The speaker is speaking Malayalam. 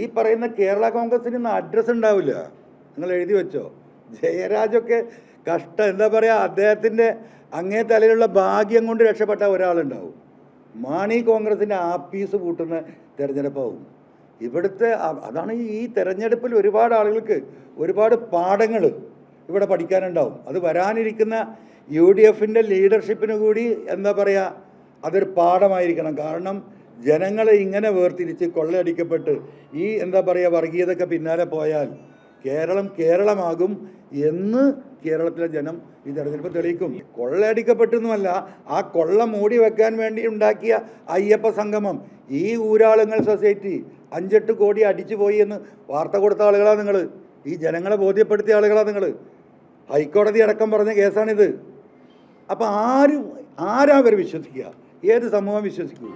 ഈ പറയുന്ന കേരള കോൺഗ്രസിന് ഇന്ന് അഡ്രസ്സ് ഉണ്ടാവില്ല. നിങ്ങൾ എഴുതി വെച്ചോ. ജയരാജൊക്കെ കഷ്ടം, എന്താ പറയുക, അദ്ദേഹത്തിൻ്റെ അങ്ങേ തലയിലുള്ള ഭാഗ്യം കൊണ്ട് രക്ഷപ്പെട്ട ഒരാളുണ്ടാവും. മാണി കോൺഗ്രസിൻ്റെ ആപ്പീസ് പൂട്ടുന്ന തിരഞ്ഞെടുപ്പാവും ഇവിടുത്തെ. അതാണ് ഈ തെരഞ്ഞെടുപ്പിൽ ഒരുപാട് ആളുകൾക്ക് ഒരുപാട് പാഠങ്ങൾ ഇവിടെ പഠിക്കാനുണ്ടാവും. അത് വരാനിരിക്കുന്ന UDFൻ്റെ ലീഡർഷിപ്പിന് കൂടി എന്താ പറയുക, അതൊരു പാഠമായിരിക്കണം. കാരണം ജനങ്ങളെ ഇങ്ങനെ വേർതിരിച്ച് കൊള്ളയടിക്കപ്പെട്ട് ഈ എന്താ പറയുക വർഗീയതയ്ക്ക് പിന്നാലെ പോയാൽ കേരളമാകും എന്ന് കേരളത്തിലെ ജനം ഈ തെരഞ്ഞെടുപ്പ് തെളിയിക്കും. കൊള്ളയടിക്കപ്പെട്ടൊന്നുമല്ല, ആ കൊള്ള മൂടി വെക്കാൻ വേണ്ടി ഉണ്ടാക്കിയ അയ്യപ്പ സംഗമം, ഈ ഊരാളുങ്ങൾ സൊസൈറ്റി 5-8 കോടി അടിച്ചു പോയി എന്ന് വാർത്ത കൊടുത്ത ആളുകളാണ് നിങ്ങൾ. ഈ ജനങ്ങളെ ബോധ്യപ്പെടുത്തിയ ആളുകളാണ് നിങ്ങൾ. ഹൈക്കോടതി അടക്കം പറഞ്ഞ കേസാണിത്. അപ്പോൾ ആരാ അവർ വിശ്വസിക്കുക? ഏത് സമൂഹം വിശ്വസിക്കൂ?